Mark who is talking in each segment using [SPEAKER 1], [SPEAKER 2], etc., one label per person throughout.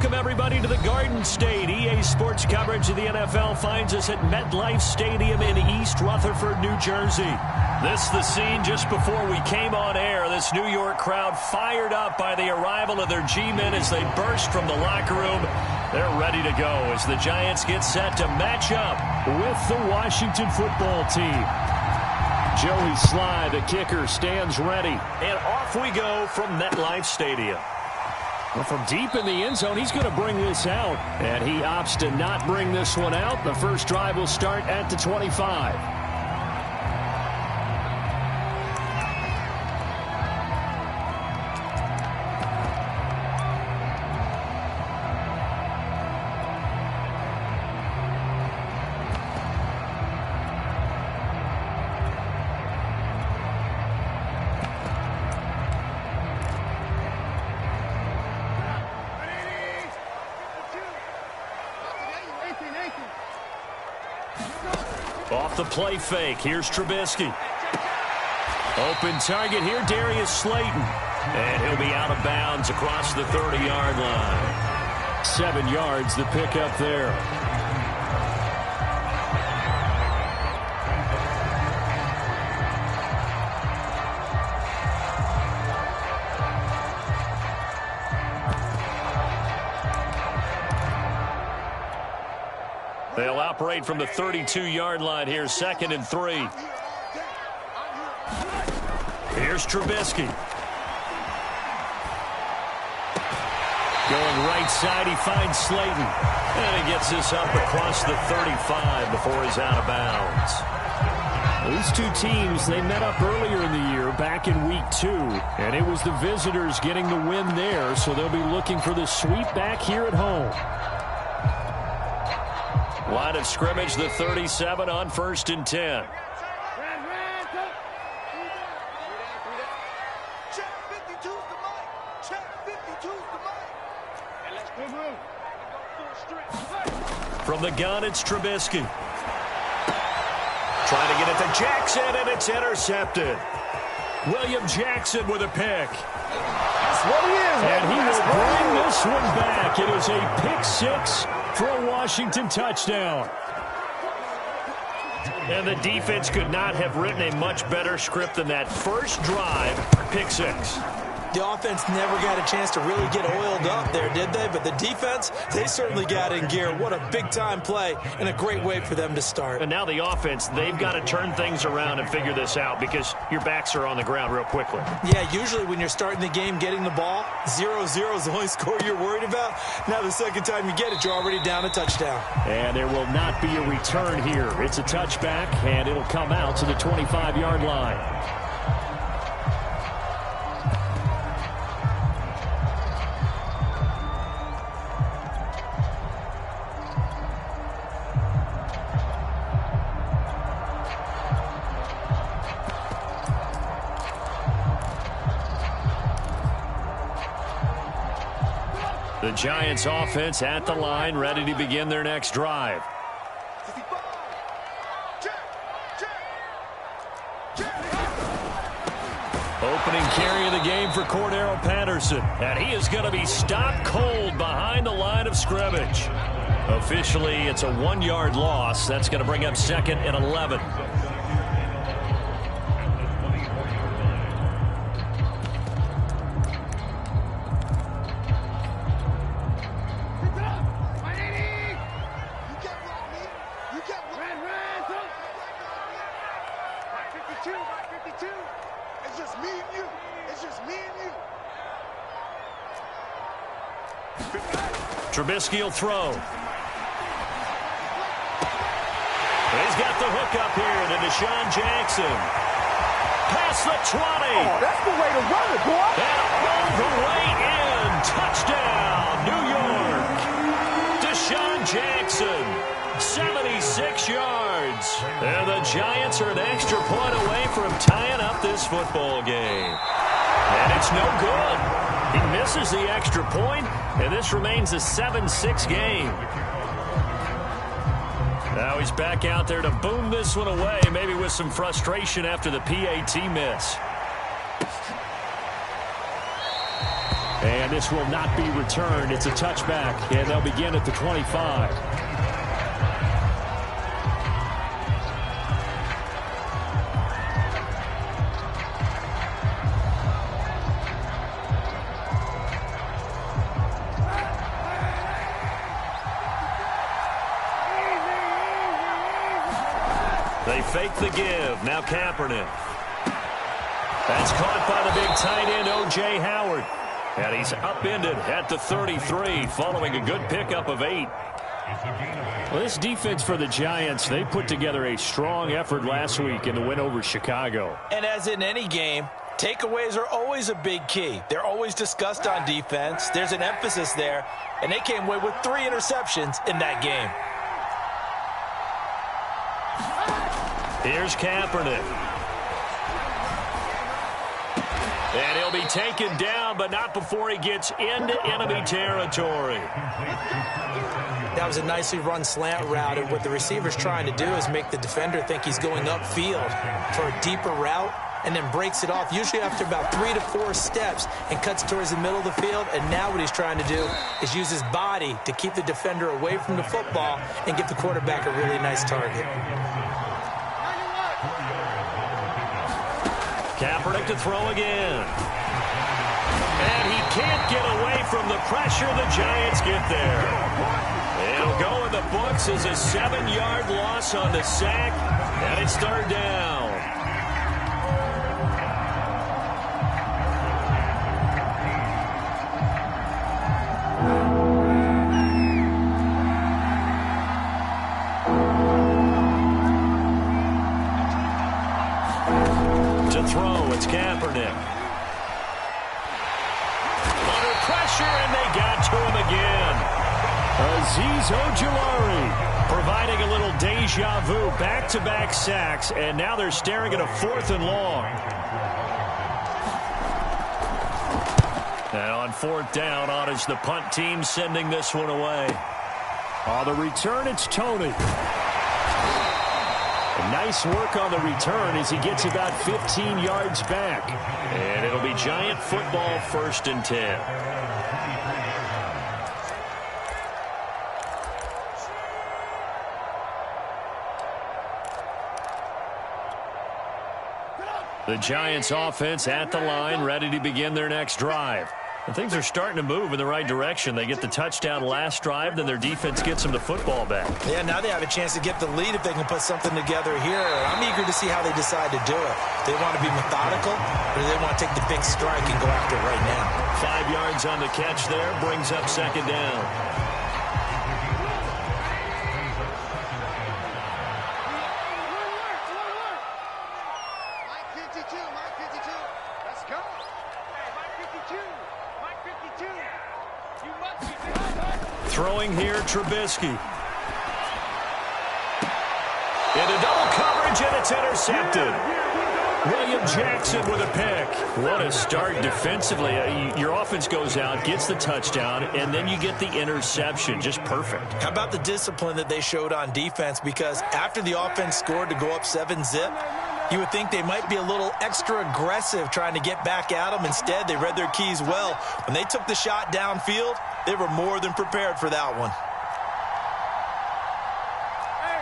[SPEAKER 1] Welcome, everybody, to the Garden State. EA Sports coverage of the NFL finds us at MetLife Stadium in East Rutherford, New Jersey. This is the scene just before we came on air. This New York crowd fired up by the arrival of their G-men as they burst from the locker room. They're ready to go as the Giants get set to match up with the Washington football team. Joey Sly, the kicker, stands ready. And off we go from MetLife Stadium. Well, from deep in the end zone, he's going to bring this out. And he opts to not bring this one out. The first drive will start at the 25. Off the play fake. Here's Trubisky. Open target here, Darius Slayton. And he'll be out of bounds across the 30-yard line. 7 yards, the pickup there. They'll operate from the 32-yard line here, 2nd and 3. Here's Trubisky. Going right side, he finds Slayton. And he gets this up across the 35 before he's out of bounds. These two teams, they met up earlier in the year, back in week 2. And it was the visitors getting the win there, so they'll be looking for the sweep back here at home. Line of scrimmage, the 37 on 1st and 10. From the gun, it's Trubisky. Trying to get it to Jackson, and it's intercepted. William Jackson with a pick.
[SPEAKER 2] That's what he is.
[SPEAKER 1] And he will bring this one back. It is a pick 6 for a Washington touchdown. And the defense could not have written a much better script than that first drive, pick 6.
[SPEAKER 2] The offense never got a chance to really get oiled up there, did they? But the defense, they certainly got in gear. What a big-time play and a great way for them to start.
[SPEAKER 1] And now the offense, they've got to turn things around and figure this out because your backs are on the ground real quickly.
[SPEAKER 2] Yeah, usually when you're starting the game getting the ball, 0-0 is the only score you're worried about. Now the second time you get it, you're already down a touchdown.
[SPEAKER 1] And there will not be a return here. It's a touchback, and it'll come out to the 25-yard line. The Giants offense at the line, ready to begin their next drive. Opening carry of the game for Cordero Patterson. And he is going to be stopped cold behind the line of scrimmage. Officially, it's a 1-yard loss. That's going to bring up 2nd and 11. Trubisky will throw. He's got the hook up here to Deshaun Jackson. Past the 20.
[SPEAKER 2] Oh, that's the way to run it, boy.
[SPEAKER 1] And all the way in. Touchdown, New York. Deshaun Jackson, 76 yards. And the Giants are an extra point away from tying up this football game. And it's no good. He misses the extra point, and this remains a 7-6 game. Now he's back out there to boom this one away, maybe with some frustration after the PAT miss. And this will not be returned. It's a touchback, and they'll begin at the 25. They fake the give. Now Kaepernick. That's caught by the big tight end, O.J. Howard. And he's upended at the 33 following a good pickup of 8. Well, this defense for the Giants, they put together a strong effort last week in the win over Chicago.
[SPEAKER 2] And as in any game, takeaways are always a big key. They're always discussed on defense. There's an emphasis there, and they came away with 3 interceptions in that game.
[SPEAKER 1] Here's Kaepernick. And he'll be taken down, but not before he gets into enemy territory.
[SPEAKER 2] That was a nicely run slant route, and what the receiver's trying to do is make the defender think he's going upfield for a deeper route, and then breaks it off, usually after about 3 to 4 steps, and cuts towards the middle of the field. And now what he's trying to do is use his body to keep the defender away from the football and give the quarterback a really nice target.
[SPEAKER 1] Kaepernick to throw again. And he can't get away from the pressure. The Giants get there. It'll go in the books as a 7-yard loss on the sack, and it's 3rd down. It's Kaepernick. Under pressure, and they got to him again. Azeez Ojulari providing a little deja vu. Back-to-back sacks, and now they're staring at a 4th and long. And on 4th down, on is the punt team sending this one away. On the return, it's Tony. Nice work on the return as he gets about 15 yards back. And it'll be Giant football, 1st and 10. The Giants offense at the line, ready to begin their next drive. And things are starting to move in the right direction. They get the touchdown last drive, then their defense gets them the football back.
[SPEAKER 2] Yeah, now they have a chance to get the lead if they can put something together here. I'm eager to see how they decide to do it. They want to be methodical, or do they want to take the big strike and go after it right now?
[SPEAKER 1] 5 yards on the catch there, brings up 2nd down. Throwing here, Trubisky. Into double coverage, and it's intercepted. William Jackson with a pick. What a start defensively. Your offense goes out, gets the touchdown, and then you get the interception. Just perfect.
[SPEAKER 2] How about the discipline that they showed on defense? Because after the offense scored to go up 7-zip, you would think they might be a little extra aggressive trying to get back at them. Instead, they read their keys well. When they took the shot downfield, they were more than prepared for that one.
[SPEAKER 3] Hey,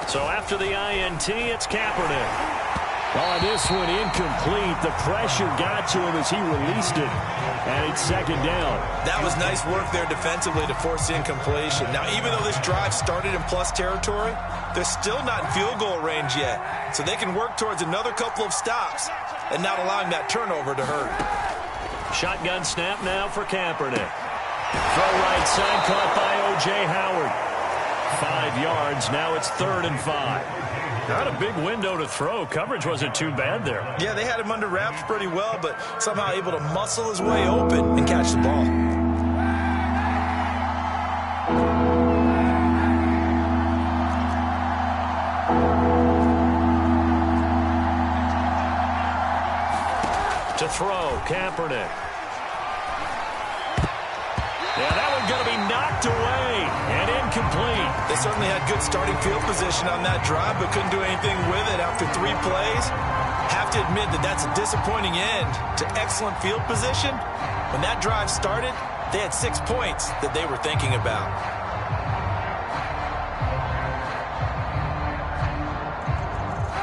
[SPEAKER 3] 91.
[SPEAKER 1] So after the INT, it's Kaepernick. Oh, this one incomplete. The pressure got to him as he released it. And it's 2nd down.
[SPEAKER 2] That was nice work there defensively to force the incompletion. Now, even though this drive started in plus territory, they're still not in field goal range yet. So they can work towards another couple of stops and not allowing that turnover to hurt.
[SPEAKER 1] Shotgun snap now for Kaepernick. Throw right side, caught by O.J. Howard. 5 yards. Now it's 3rd and 5. Not a big window to throw. Coverage wasn't too bad there.
[SPEAKER 2] Yeah, they had him under wraps pretty well, but somehow able to muscle his way open and catch the ball.
[SPEAKER 1] To throw, Kaepernick. Yeah, that one going to be knocked away and incomplete.
[SPEAKER 2] They certainly had good starting field position on that drive, but couldn't do anything with it after 3 plays. Have to admit that that's a disappointing end to excellent field position. When that drive started, they had 6 points that they were thinking about.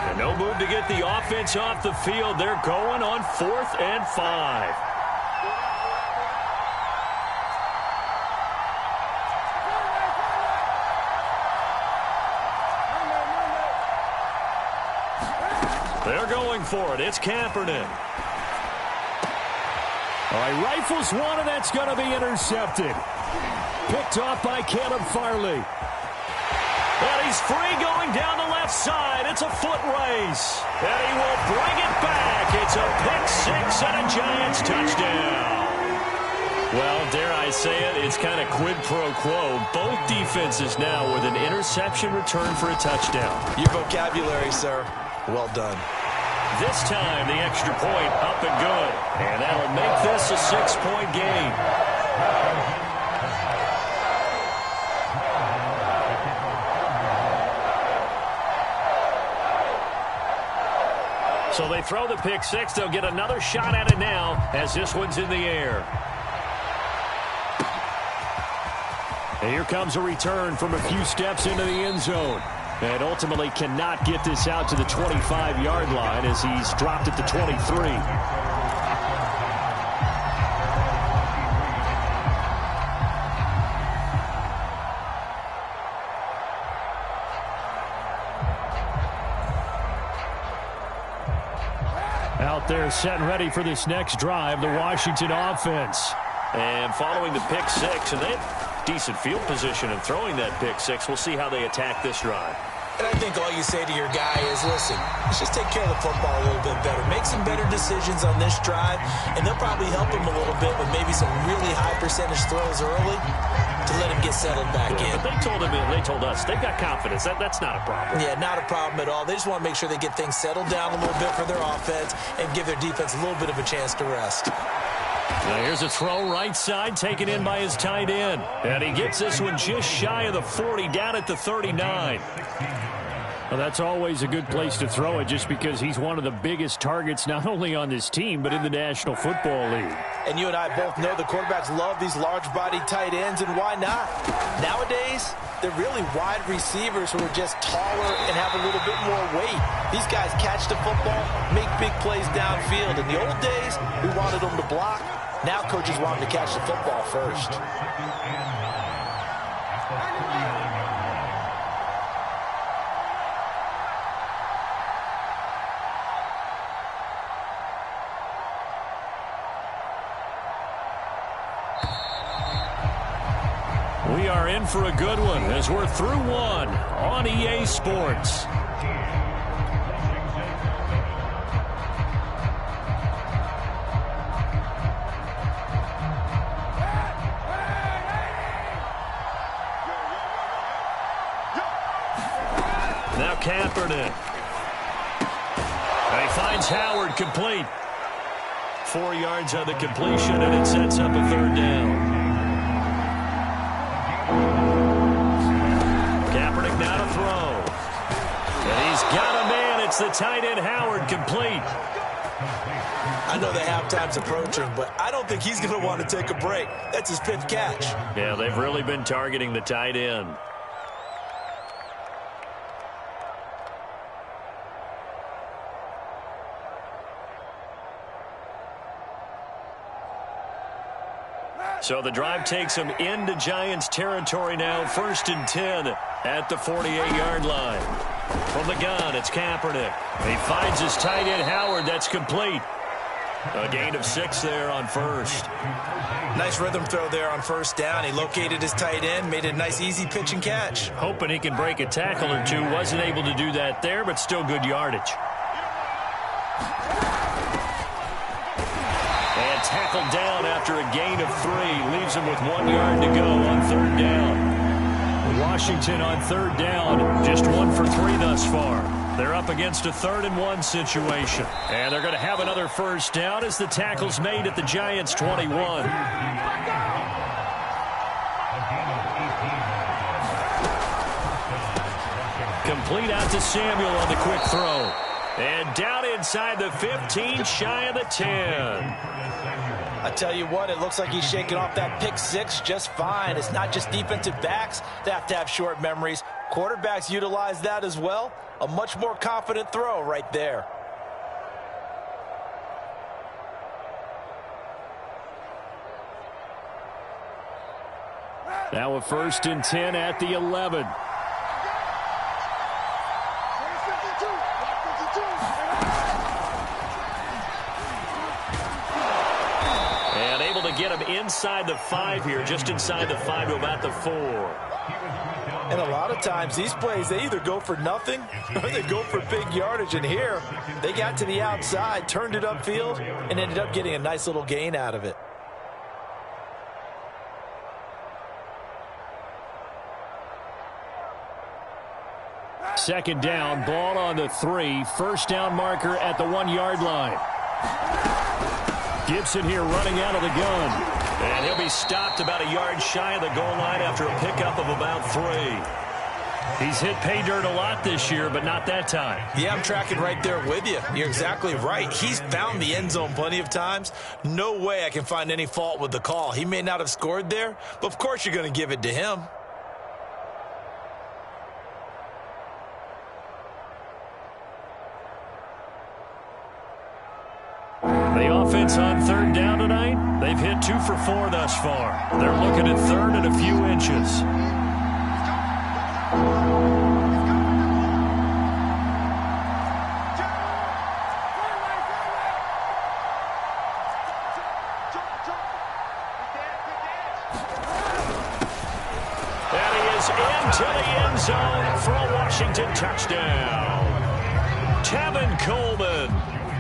[SPEAKER 1] And no move to get the offense off the field. They're going on 4th and 5. They're going for it. It's Kaepernick. All right, rifles one, and that's going to be intercepted. Picked off by Caleb Farley. And he's free going down the left side. It's a foot race. And he will bring it back. It's a pick-6 and a Giants touchdown. Well, dare I say it, it's kind of quid pro quo. Both defenses now with an interception return for a touchdown.
[SPEAKER 2] Your vocabulary, sir. Well done.
[SPEAKER 1] This time, the extra point up and good. And that'll make this a 6-point game. So they throw the pick-6. They'll get another shot at it now as this one's in the air. And here comes a return from a few steps into the end zone. And ultimately cannot get this out to the 25-yard line as he's dropped at the 23. Out there set and ready for this next drive, the Washington offense. And following the pick-6, and they have decent field position in throwing that pick-6. We'll see how they attack this drive.
[SPEAKER 2] And I think all you say to your guy is, listen, let's just take care of the football a little bit better. Make some better decisions on this drive, and they'll probably help him a little bit with maybe some really high percentage throws early to let him get settled back in.
[SPEAKER 1] But they told us they've got confidence. That's not a problem.
[SPEAKER 2] Yeah, not a problem at all. They just want to make sure they get things settled down a little bit for their offense and give their defense a little bit of a chance to rest.
[SPEAKER 1] Now here's a throw right side taken in by his tight end. And he gets this one just shy of the 40, down at the 39. Well, that's always a good place to throw it just because he's one of the biggest targets not only on this team but in the National Football League.
[SPEAKER 2] And you and I both know the quarterbacks love these large-bodied tight ends, and why not? Nowadays, they're really wide receivers who are just taller and have a little bit more weight. These guys catch the football, make big plays downfield. In the old days, we wanted them to block. Now coaches want them to catch the football first.
[SPEAKER 1] We are in for a good one as we're through one on EA Sports. Now Kaepernick. And he finds Howard complete. 4 yards on the completion, and it sets up a third down. Kaepernick now to throw. And he's got a man. It's the tight end Howard complete.
[SPEAKER 2] I know the halftime's approaching, but I don't think he's going to want to take a break. That's his 5th catch.
[SPEAKER 1] Yeah, they've really been targeting the tight end. So the drive takes them into Giants territory now. 1st and 10 at the 48-yard line. From the gun, it's Kaepernick. He finds his tight end Howard. That's complete. A gain of 6 there on first.
[SPEAKER 2] Nice rhythm throw there on 1st down. He located his tight end, made a nice easy pitch and catch.
[SPEAKER 1] Hoping he can break a tackle or two. Wasn't able to do that there, but still good yardage. And tackled down after a gain of 3. Leaves him with 1 yard to go on 3rd down. Washington on 3rd down. Just 1 for 3 thus far. They're up against a 3rd and 1 situation. And they're going to have another 1st down as the tackle's made at the Giants' 21. Complete out to Samuel on the quick throw. And down inside the 15, shy of the 10.
[SPEAKER 2] I tell you what, it looks like he's shaking off that pick six just fine. It's not just defensive backs that have to have short memories. Quarterbacks utilize that as well. A much more confident throw right there.
[SPEAKER 1] Now a 1st and 10 at the 11. And able to get him inside the 5 here, just inside the 5 to about the 4.
[SPEAKER 2] And a lot of times these plays, they either go for nothing or they go for big yardage. And here, they got to the outside, turned it upfield, and ended up getting a nice little gain out of it.
[SPEAKER 1] Second down, ball on the 3. First down marker at the 1-yard line. Gibson here running out of the gun. And he'll be stopped about a yard shy of the goal line after a pickup of about 3. He's hit pay dirt a lot this year, but not that time.
[SPEAKER 2] Yeah, I'm tracking right there with you. You're exactly right. He's found the end zone plenty of times. No way I can find any fault with the call. He may not have scored there, but of course you're going to give it to him.
[SPEAKER 1] The offense on 3rd down tonight, they've hit 2 for 4 thus far. They're looking at 3rd and a few inches. And he is into the end zone for a Washington touchdown. Tevin Coleman.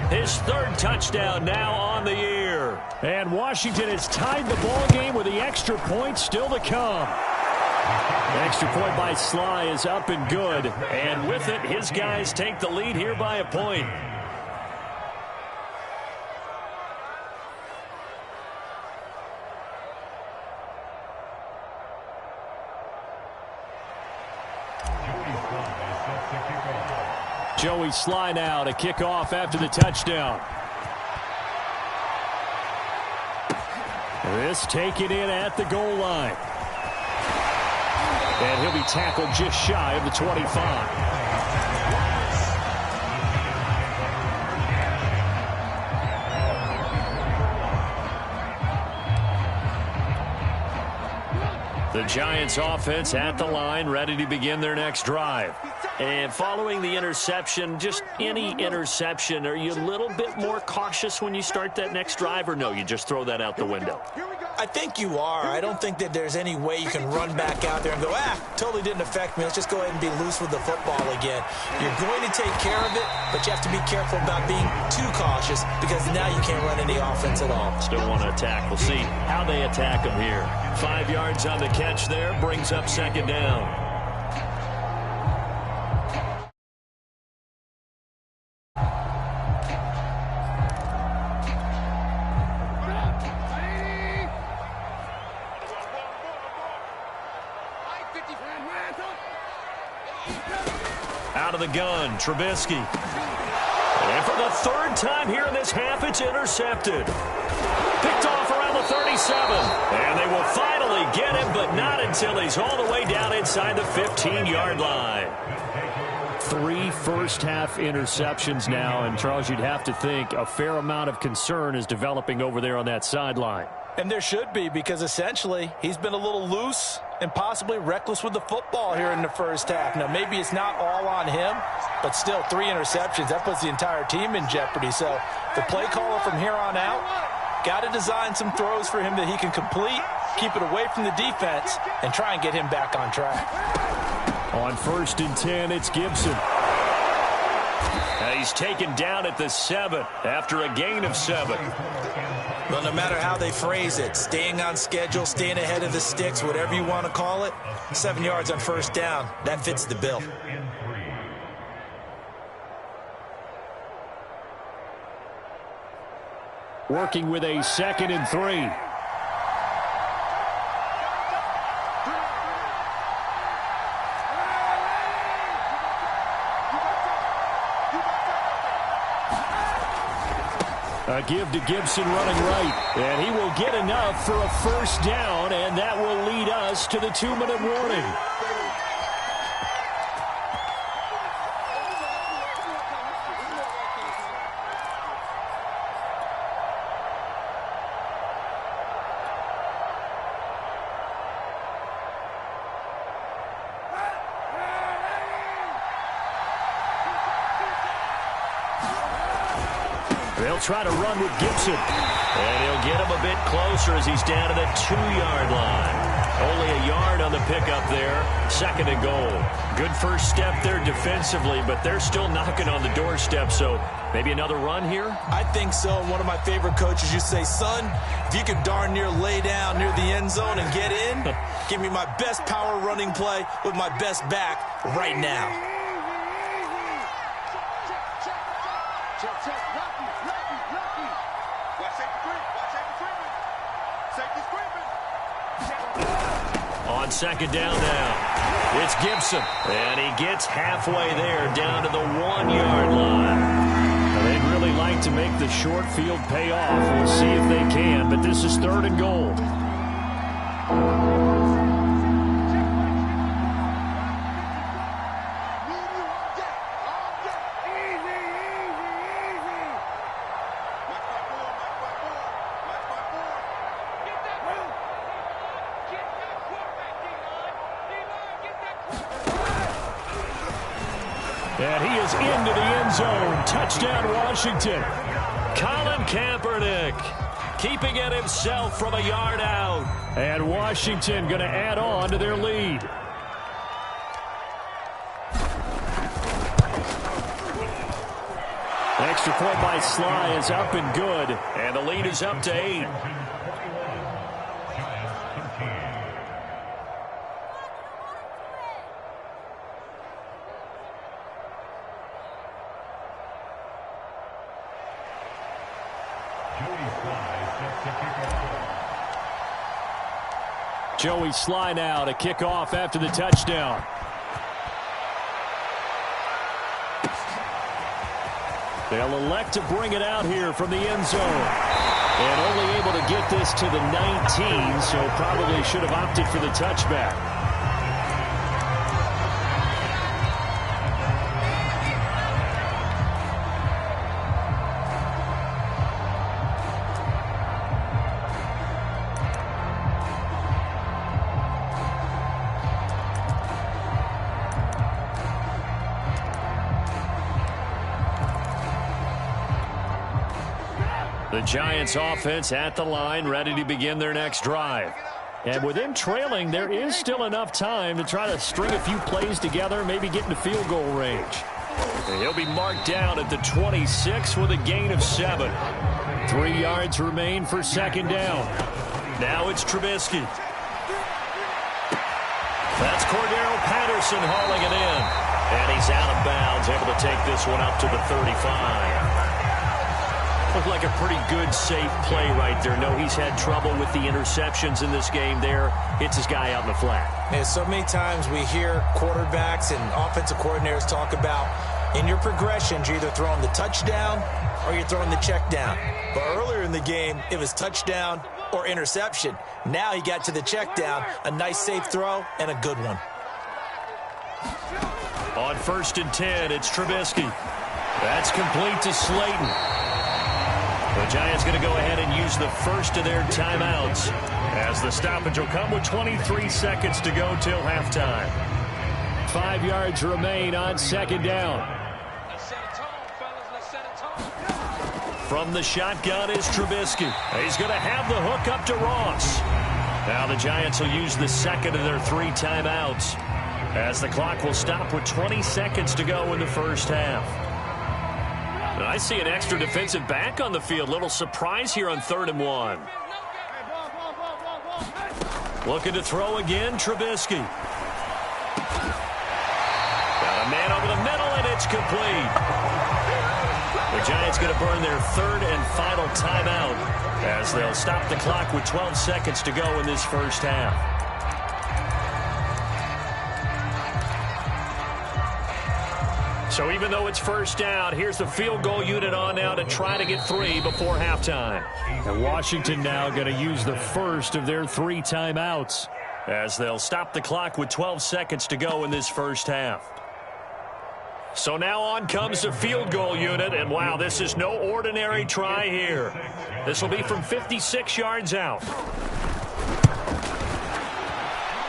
[SPEAKER 1] His 3rd touchdown now on the year. And Washington has tied the ball game with the extra point still to come. The extra point by Sly is up and good. And with it, his guys take the lead here by a point. Joey Sly now to kick off after the touchdown. This taken in at the goal line. And he'll be tackled just shy of the 25. The Giants offense at the line, ready to begin their next drive. And following the interception, just any interception, are you a little bit more cautious when you start that next drive, or no, you just throw that out the window?
[SPEAKER 2] I think you are. I don't think that there's any way you can run back out there and go, totally didn't affect me. Let's just go ahead and be loose with the football again. You're going to take care of it, but you have to be careful about being too cautious because now you can't run any offense at all.
[SPEAKER 1] Still want to attack. We'll see how they attack them here. 5 yards on the catch there, brings up 2nd down. Out of the gun, Trubisky. And for the 3rd time here in this half, it's intercepted. Picked off around the 37. And they will finally get him, but not until he's all the way down inside the 15-yard line. 3 first-half interceptions now, and Charles, you'd have to think a fair amount of concern is developing over there on that sideline.
[SPEAKER 2] And there should be, because essentially he's been a little loose and possibly reckless with the football here in the first half. Now, maybe it's not all on him, but still 3 interceptions. That puts the entire team in jeopardy. So the play caller from here on out got to design some throws for him that he can complete, keep it away from the defense, and try and get him back on track.
[SPEAKER 1] On 1st and 10, it's Gibson. He's taken down at the 7 after a gain of 7.
[SPEAKER 2] Well, no matter how they phrase it, staying on schedule, staying ahead of the sticks, whatever you want to call it, 7 yards on 1st down, that fits the bill.
[SPEAKER 1] Working with a 2nd and 3. A give to Gibson running right. And he will get enough for a first down, and that will lead us to the 2-minute warning. They'll try to run with Gibson. And he'll get him a bit closer as he's down to the 2-yard line. Only a yard on the pickup there. 2nd and goal. Good first step there defensively, but they're still knocking on the doorstep, so maybe another run here?
[SPEAKER 2] I think so. And one of my favorite coaches used to say, son, if you can darn near lay down near the end zone and get in, give me my best power running play with my best back right now.
[SPEAKER 1] On 2nd down now, it's Gibson. And he gets halfway there down to the 1-yard line. Now, they'd really like to make the short field pay off. We'll see if they can, but this is 3rd and goal. And he is into the end zone. Touchdown, Washington. Colin Kaepernick keeping it himself from a yard out. And Washington going to add on to their lead. Extra point by Sly is up and good. And the lead is up to 8. Joey Sly now to kick off after the touchdown. They'll elect to bring it out here from the end zone. And only able to get this to the 19, so probably should have opted for the touchback. The Giants offense at the line, ready to begin their next drive. And with them trailing, there is still enough time to try to string a few plays together, maybe get into field goal range. And he'll be marked down at the 26 with a gain of 7. 3 yards remain for 2nd down. Now it's Trubisky. That's Cordero Patterson hauling it in. And he's out of bounds, able to take this one up to the 35. Looked like a pretty good, safe play right there. No, he's had trouble with the interceptions in this game there. Hits his guy out in the flat.
[SPEAKER 2] And so many times we hear quarterbacks and offensive coordinators talk about in your progressions, you're either throwing the touchdown or you're throwing the check down. But earlier in the game, it was touchdown or interception. Now he got to the check down, a nice safe throw and a good one.
[SPEAKER 1] On 1st and 10, it's Trubisky. That's complete to Slayton. The Giants going to go ahead and use the first of their timeouts as the stoppage will come with 23 seconds to go till halftime. 5 yards remain on 2nd down. From the shotgun is Trubisky. He's going to have the hook up to Ross. Now the Giants will use the 2nd of their 3 timeouts as the clock will stop with 20 seconds to go in the first half. I see an extra defensive back on the field. Little surprise here on 3rd and 1. Looking to throw again, Trubisky. Got a man over the middle, and it's complete. The Giants going to burn their 3rd and final timeout as they'll stop the clock with 12 seconds to go in this first half. So even though it's first down, here's the field goal unit on now to try to get 3 before halftime.
[SPEAKER 3] And Washington now going to use the first of their 3 timeouts,
[SPEAKER 1] as they'll stop the clock with 12 seconds to go in this first half. So now on comes the field goal unit, and wow, this is no ordinary try here. This will be from 56 yards out.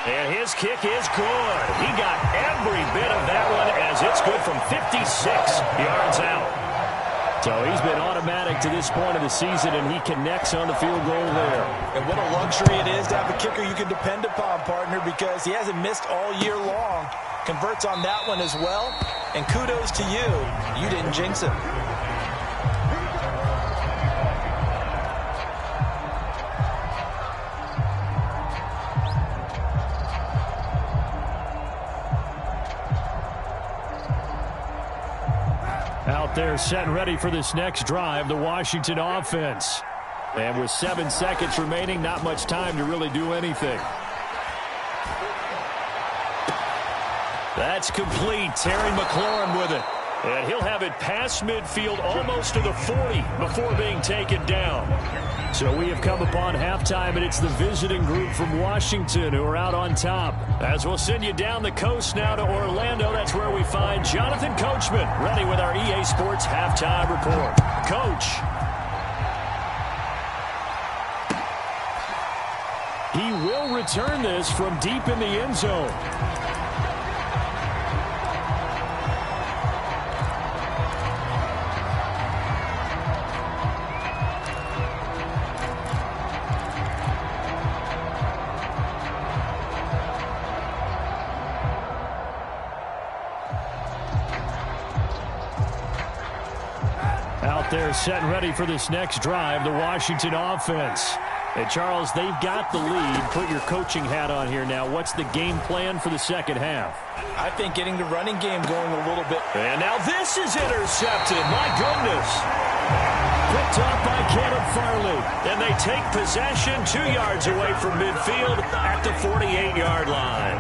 [SPEAKER 1] And his kick is good. He got every bit of that one as it's good from 56 yards out.
[SPEAKER 3] So he's been automatic to this point of the season, and he connects on the field goal there.
[SPEAKER 2] And what a luxury it is to have a kicker you can depend upon, partner, because he hasn't missed all year long. Converts on that one as well. And kudos to you. You didn't jinx him.
[SPEAKER 3] Out there set and ready for this next drive, the Washington offense. And with 7 seconds remaining, not much time to really do anything.
[SPEAKER 1] That's complete. Terry McLaurin with it. And he'll have it past midfield almost to the 40 before being taken down.
[SPEAKER 3] So we have come upon halftime, and it's the visiting group from Washington who are out on top.
[SPEAKER 1] As we'll send you down the coast now to Orlando, that's where we find Jonathan Coachman, ready with our EA Sports halftime report. Coach.
[SPEAKER 3] He will return this from deep in the end zone. They're set and ready for this next drive, the Washington offense. And, Charles, they've got the lead. Put your coaching hat on here now. What's the game plan for the second half?
[SPEAKER 2] I think getting the running game going a little bit.
[SPEAKER 1] And now this is intercepted. My goodness. Picked off by Caleb Farley. And they take possession 2 yards away from midfield at the 48-yard line.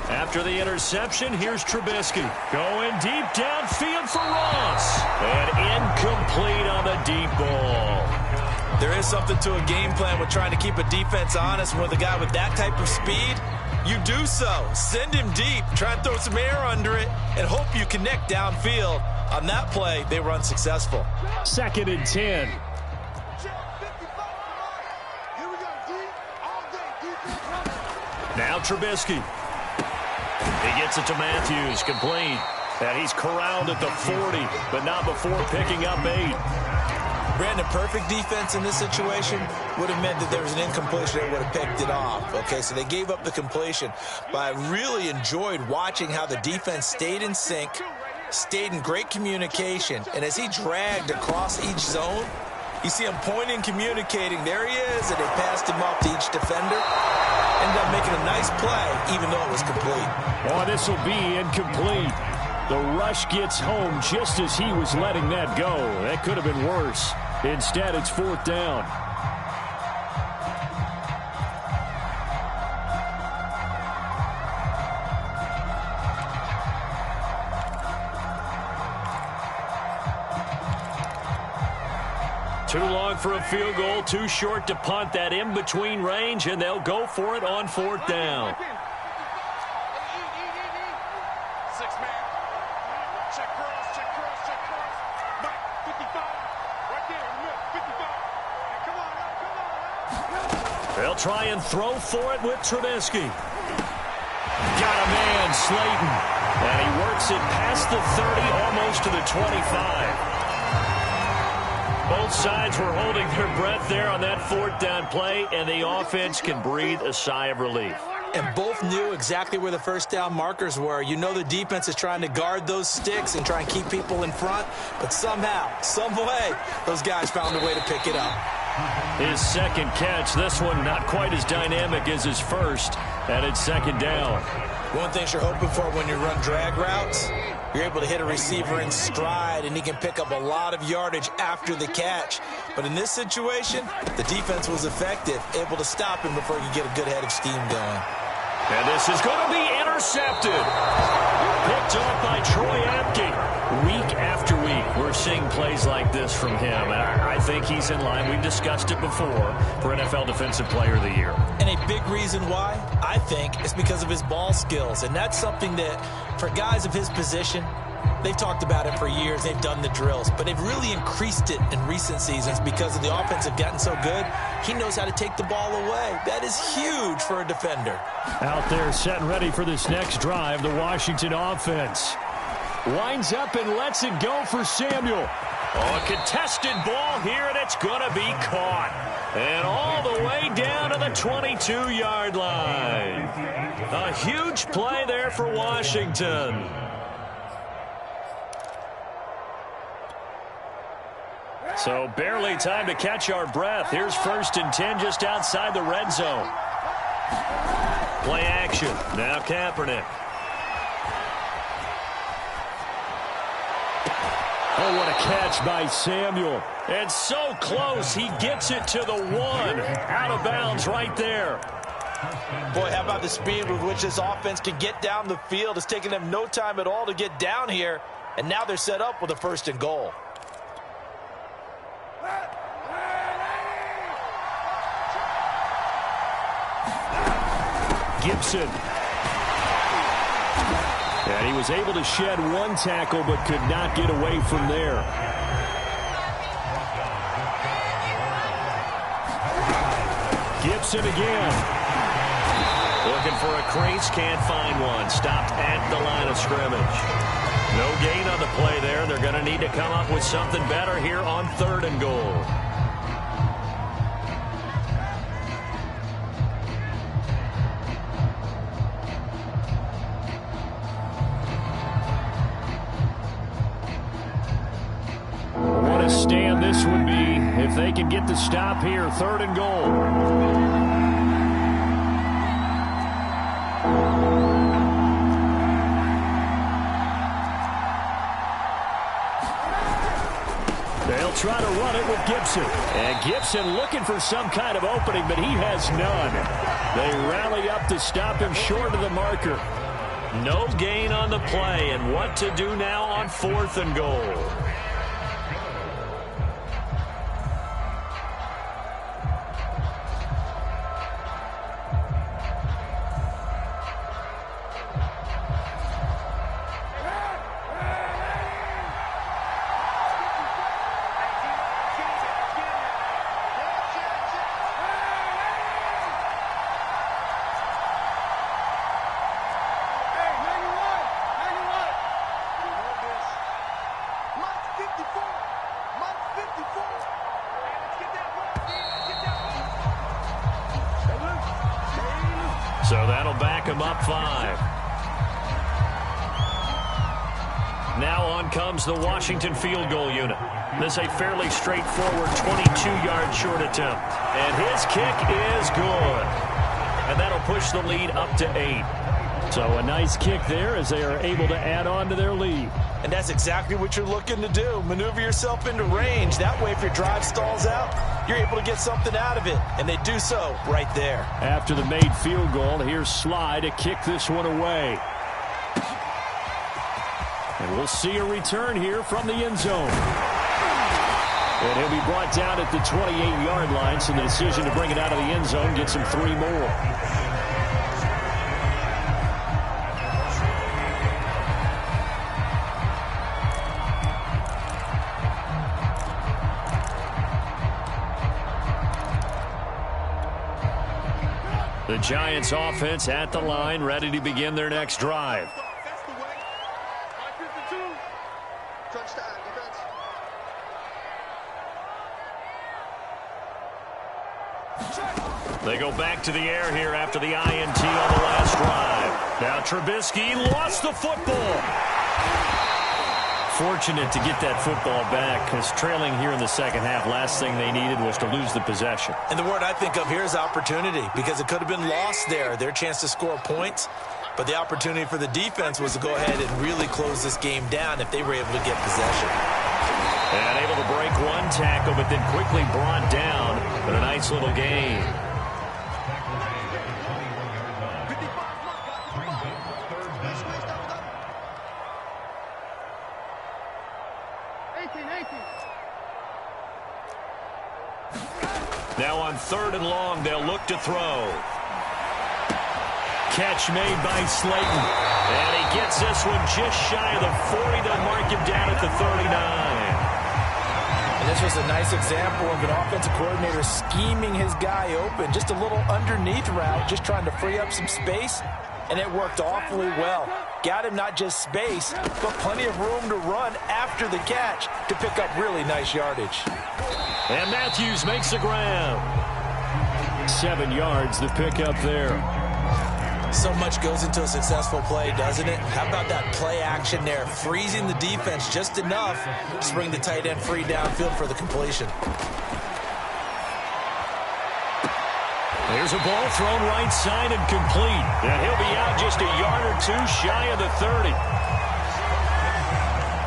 [SPEAKER 1] After the interception, here's Trubisky. Going deep downfield for Ross. And incomplete on the deep ball.
[SPEAKER 2] There is something to a game plan with trying to keep a defense honest. With a guy with that type of speed, you do so. Send him deep. Try and throw some air under it and hope you connect downfield. On that play, they were unsuccessful.
[SPEAKER 3] 2nd and 10.
[SPEAKER 1] Now Trubisky. He gets it to Matthews, complete. And he's corralled at the 40, but not before picking up 8.
[SPEAKER 2] Brandon, perfect defense in this situation would have meant that there was an incompletion that would have picked it off. Okay, so they gave up the completion. But I really enjoyed watching how the defense stayed in sync, stayed in great communication, and as he dragged across each zone, you see him pointing, communicating. There he is, and they passed him off to each defender. Ended up making a nice play, even though it was complete.
[SPEAKER 3] Oh, this will be incomplete. The rush gets home just as he was letting that go. That could have been worse. Instead, it's 4th down.
[SPEAKER 1] Too long for a field goal, too short to punt. That in-between range, and they'll go for it on 4th down. They'll try and throw for it with Trubisky. Got a man, Slayton. And he works it past the 30, almost to the 25. Both sides were holding their breath there on that 4th down play, and the offense can breathe a sigh of relief.
[SPEAKER 2] And both knew exactly where the first down markers were. You know the defense is trying to guard those sticks and try and keep people in front, but somehow, some way, those guys found a way to pick it up.
[SPEAKER 1] His second catch, this one not quite as dynamic as his first, and it's 2nd down.
[SPEAKER 2] One thing you're hoping for when you run drag routes, you're able to hit a receiver in stride, and he can pick up a lot of yardage after the catch. But in this situation, the defense was effective, able to stop him before he could get a good head of steam going.
[SPEAKER 1] And this is going to be intercepted. Picked off by Troy Apke. Week after week, we're seeing plays like this from him. And I think he's in line. We've discussed it before for NFL Defensive Player of the Year.
[SPEAKER 2] And a big reason why, I think, is because of his ball skills. And that's something that, for guys of his position, they've talked about it for years. They've done the drills. But they've really increased it in recent seasons because of the offense have gotten so good. He knows how to take the ball away. That is huge for a defender.
[SPEAKER 3] Out there set and ready for this next drive, the Washington offense. Winds up and lets it go for Samuel.
[SPEAKER 1] Oh, a contested ball here, and it's going to be caught. And all the way down to the 22-yard line. A huge play there for Washington. So barely time to catch our breath. Here's 1st and 10 just outside the red zone. Play action. Now Kaepernick.
[SPEAKER 3] Oh, what a catch by Samuel.
[SPEAKER 1] And so close, he gets it to the 1. Out of bounds right there.
[SPEAKER 2] Boy, how about the speed with which this offense can get down the field? It's taken them no time at all to get down here. And now they're set up with a 1st and goal.
[SPEAKER 3] Gibson. And he was able to shed one tackle but could not get away from there. Gibson again.
[SPEAKER 1] Looking for a crease, can't find one. Stopped at the line of scrimmage. No gain on the play there. They're going to need to come up with something better here on 3rd and goal.
[SPEAKER 3] What a stand this would be if they could get the stop here. 3rd and goal. They'll try to run it with Gibson. And Gibson looking for some kind of opening, but he has none. They rally up to stop him short of the marker.
[SPEAKER 1] No gain on the play, and what to do now on 4th and goal. So that'll back him up 5. Now on comes the Washington field goal unit. This is a fairly straightforward 22-yard short attempt. And his kick is good. And that'll push the lead up to 8.
[SPEAKER 3] So a nice kick there as they are able to add on to their lead.
[SPEAKER 2] And that's exactly what you're looking to do. Maneuver yourself into range. That way, if your drive stalls out, you're able to get something out of it. And they do so right there.
[SPEAKER 3] After the made field goal, here's Sly to kick this one away. And we'll see a return here from the end zone. And he'll be brought down at the 28-yard line, so the decision to bring it out of the end zone gets him 3 more.
[SPEAKER 1] The Giants offense at the line, ready to begin their next drive. They go back to the air here after the INT on the last drive. Now Trubisky lost the football. Fortunate to get that football back, because trailing here in the second half, last thing they needed was to lose the possession.
[SPEAKER 2] And the word I think of here is opportunity, because it could have been lost there. Their chance to score points. But the opportunity for the defense was to go ahead and really close this game down if they were able to get possession.
[SPEAKER 1] And able to break one tackle, but then quickly brought down. But a nice little gain. Now on 3rd and long, they'll look to throw. Catch made by Slayton. And he gets this one just shy of the 40. They'll mark him down at the 39.
[SPEAKER 2] And this was a nice example of an offensive coordinator scheming his guy open. Just a little underneath route, just trying to free up some space. And it worked awfully well. Got him not just space, but plenty of room to run after the catch to pick up really nice yardage.
[SPEAKER 1] And Matthews makes the ground. 7 yards the pickup there.
[SPEAKER 2] So much goes into a successful play, doesn't it? How about that play action there? Freezing the defense just enough to bring the tight end free downfield for the completion.
[SPEAKER 1] There's a ball thrown right side and complete. And he'll be out just a yard or two shy of the 30.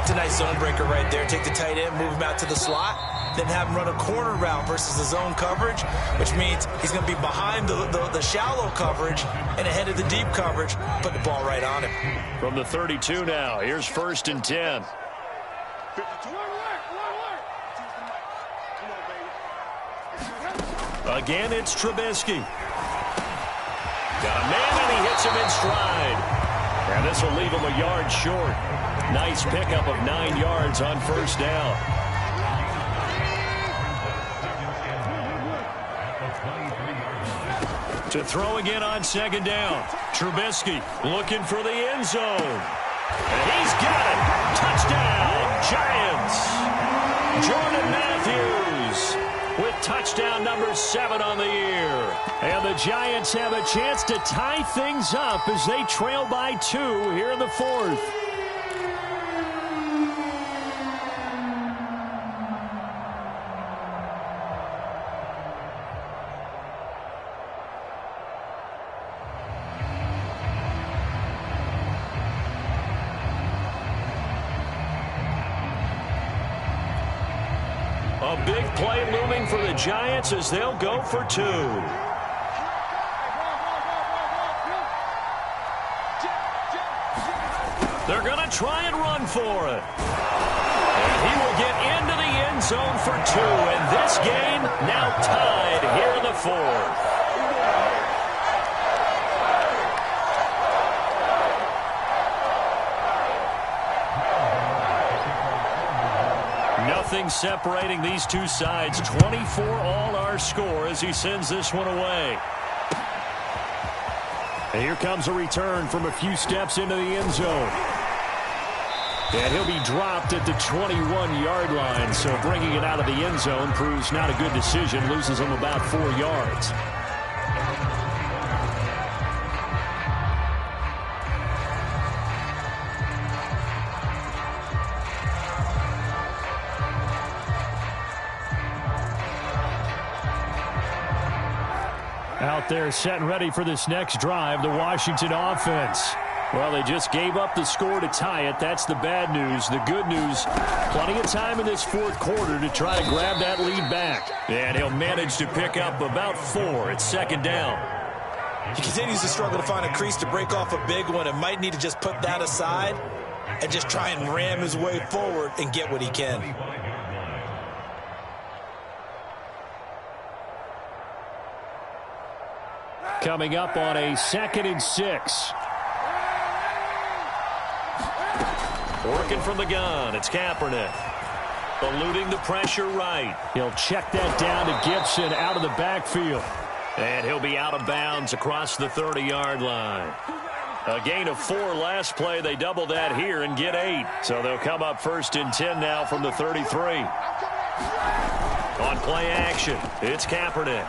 [SPEAKER 2] It's a nice zone breaker right there. Take the tight end, move him out to the slot, then have him run a corner route versus the zone coverage, which means he's going to be behind the shallow coverage and ahead of the deep coverage. Put the ball right on him.
[SPEAKER 1] From the 32 now, here's 1st and 10. Again, it's Trubisky. Got a man, and he hits him in stride. And this will leave him a yard short. Nice pickup of 9 yards on 1st down. To throw again on 2nd down. Trubisky looking for the end zone. And he's got it. Touchdown, Giants. Jordan Matthews with touchdown number 7 on the year. And the Giants have a chance to tie things up as they trail by 2 here in the 4th. A big play looming for the Giants as they'll go for 2. They're going to try and run for it. And he will get into the end zone for 2. And this game now tied here in the 4th. Nothing separating these two sides. 24 all our score as he sends this one away. And here comes a return from a few steps into the end zone. And he'll be dropped at the 21-yard line. So bringing it out of the end zone proves not a good decision. Loses him about 4 yards. Out there set and ready for this next drive, the Washington offense. Well, they just gave up the score to tie it. That's the bad news. The good news, plenty of time in this 4th quarter to try to grab that lead back. And he'll manage to pick up about 4 at 2nd down.
[SPEAKER 2] He continues to struggle to find a crease to break off a big one and might need to just put that aside and just try and ram his way forward and get what he can.
[SPEAKER 3] Coming up on a 2nd and 6.
[SPEAKER 1] Working from the gun, it's Kaepernick. Eluding the pressure right.
[SPEAKER 3] He'll check that down to Gibson out of the backfield.
[SPEAKER 1] And he'll be out of bounds across the 30-yard line. A gain of 4 last play. They double that here and get 8. So they'll come up 1st and 10 now from the 33. On play action, it's Kaepernick.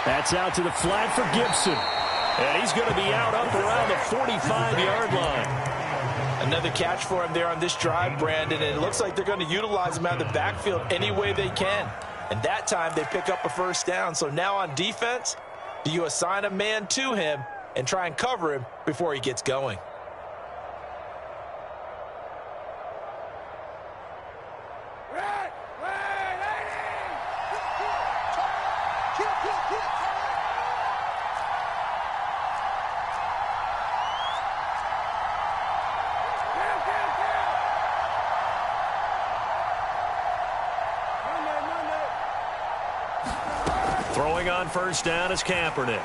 [SPEAKER 3] That's out to the flat for Gibson.
[SPEAKER 1] And he's going to be out up around the 45-yard line.
[SPEAKER 2] Another catch for him there on this drive, Brandon, and it looks like they're going to utilize him out of the backfield any way they can. And that time they pick up a 1st down. So now on defense, do you assign a man to him, and try and cover him before he gets going.
[SPEAKER 1] Throwing on first down is Kaepernick.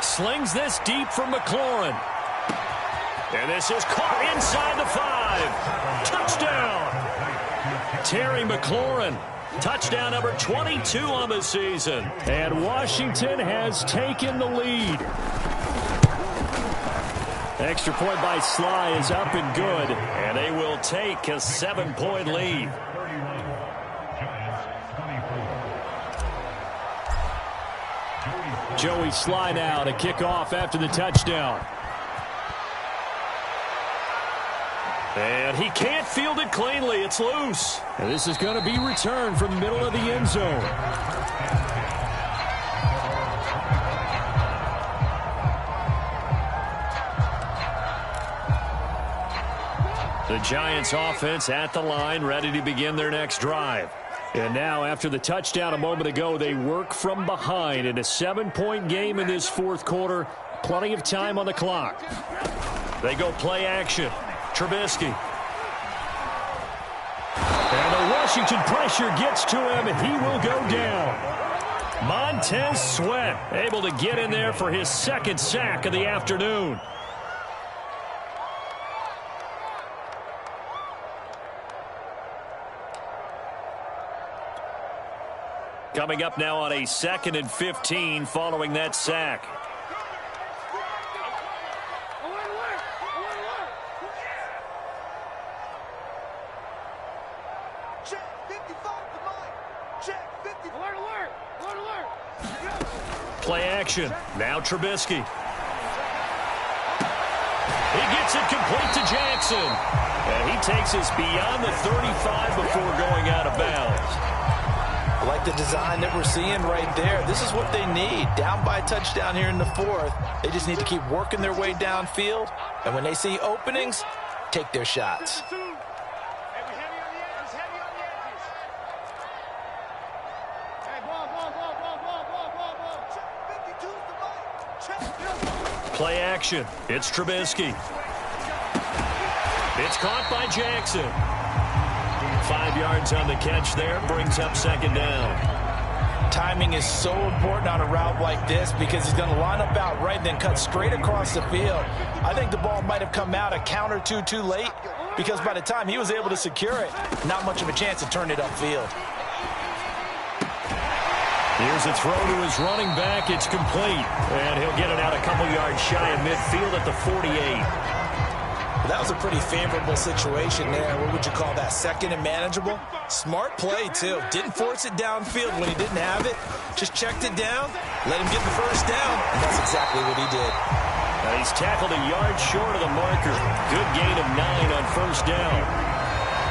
[SPEAKER 1] Slings this deep from McLaurin. And this is caught inside the 5. Touchdown! Terry McLaurin. Touchdown number 22 on the season.
[SPEAKER 3] And Washington has taken the lead. Extra point by Sly is up and good.
[SPEAKER 1] And they will take a 7-point lead.
[SPEAKER 3] Joey Sly now to kick off after the touchdown.
[SPEAKER 1] And he can't field it cleanly. It's loose.
[SPEAKER 3] And this is going to be returned from the middle of the end zone.
[SPEAKER 1] The Giants offense at the line, ready to begin their next drive.
[SPEAKER 3] And now, after the touchdown a moment ago, they work from behind in a 7-point game in this fourth quarter. Plenty of time on the clock.
[SPEAKER 1] They go play action. Trubisky.
[SPEAKER 3] And the Washington pressure gets to him, and he will go down.
[SPEAKER 1] Montez Sweat able to get in there for his second sack of the afternoon. Coming up now on a 2nd and 15 following that sack. Play action. Now Trubisky. He gets it complete to Jackson. And he takes us beyond the 35 before going out of bounds.
[SPEAKER 2] I like the design that we're seeing right there. This is what they need. Down by a touchdown here in the fourth. They just need to keep working their way downfield. And when they see openings, take their shots.
[SPEAKER 1] Play action. It's Trubisky. It's caught by Jackson. 5 yards on the catch there. Brings up second down.
[SPEAKER 2] Timing is so important on a route like this because he's going to line up out right and then cut straight across the field. I think the ball might have come out a count or two too late because by the time he was able to secure it, not much of a chance to turn it upfield.
[SPEAKER 1] Here's a throw to his running back. It's complete. And he'll get it out a couple yards shy of midfield at the 48.
[SPEAKER 2] That was a pretty favorable situation there. What would you call that? Second and manageable? Smart play, too. Didn't force it downfield when he didn't have it. Just checked it down, let him get the first down, and that's exactly what he did.
[SPEAKER 1] And he's tackled a yard short of the marker. Good gain of 9 on first down.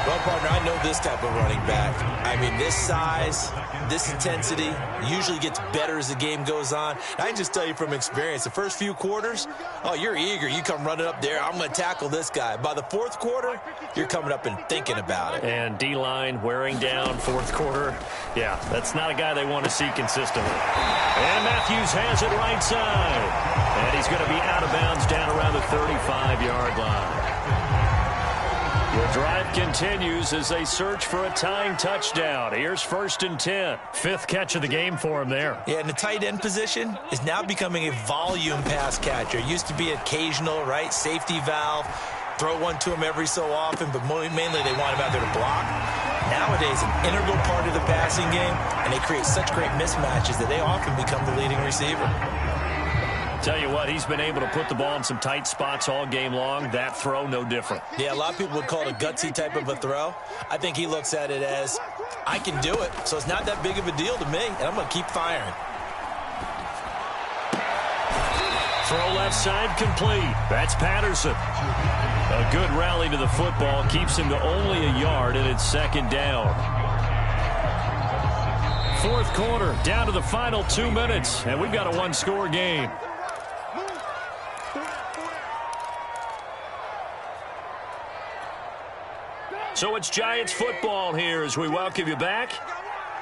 [SPEAKER 2] Well, partner, I know this type of running back. I mean, this size, this intensity usually gets better as the game goes on. I can just tell you from experience, the first few quarters, oh, you're eager. You come running up there, I'm going to tackle this guy. By the fourth quarter, you're coming up and thinking about it.
[SPEAKER 1] And D-line wearing down fourth quarter. Yeah, that's not a guy they want to see consistently. And Matthews has it right side. And he's going to be out of bounds down around the 35-yard line. The drive continues as they search for a tying touchdown. Here's 1st and 10. 5th catch of the game for him there.
[SPEAKER 2] Yeah, and the tight end position is now becoming a volume pass catcher. It used to be occasional, right? Safety valve. Throw one to him every so often, but mainly they want him out there to block. Nowadays, an integral part of the passing game, and they create such great mismatches that they often become the leading receiver.
[SPEAKER 1] Tell you what, he's been able to put the ball in some tight spots all game long. That throw, no different.
[SPEAKER 2] Yeah, a lot of people would call it a gutsy type of a throw. I think he looks at it as, I can do it, so it's not that big of a deal to me, and I'm going to keep firing.
[SPEAKER 1] Throw left side complete. That's Patterson. A good rally to the football keeps him to only a yard, and it's second down. Fourth quarter, down to the final 2 minutes, and we've got a one-score game. So it's Giants football here as we welcome you back.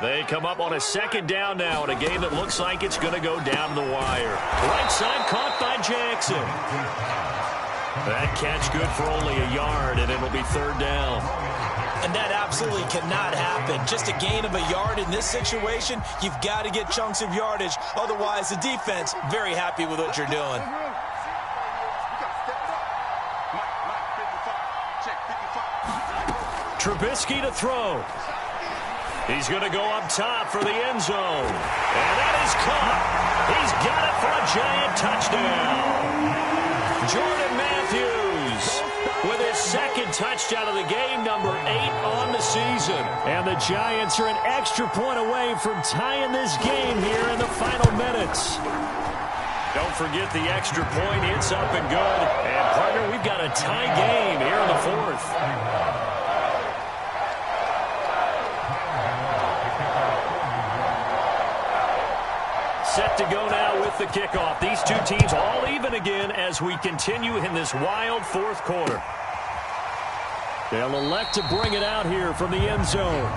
[SPEAKER 1] They come up on a second down now in a game that looks like it's going to go down the wire. Right side caught by Jackson. That catch good for only a yard, and it'll be third down.
[SPEAKER 2] And that absolutely cannot happen. Just a gain of a yard in this situation, you've got to get chunks of yardage. Otherwise, the defense, very happy with what you're doing.
[SPEAKER 1] Trubisky to throw. He's going to go up top for the end zone. And that is caught. He's got it for a Giant touchdown. Jordan Matthews with his second touchdown of the game, number 8 on the season.
[SPEAKER 3] And the Giants are an extra point away from tying this game here in the final minutes.
[SPEAKER 1] Don't forget the extra point. It's up and good. And, partner, we've got a tie game here in the fourth. Set to go now with the kickoff. These two teams all even again as we continue in this wild fourth quarter.
[SPEAKER 3] They'll elect to bring it out here from the end zone.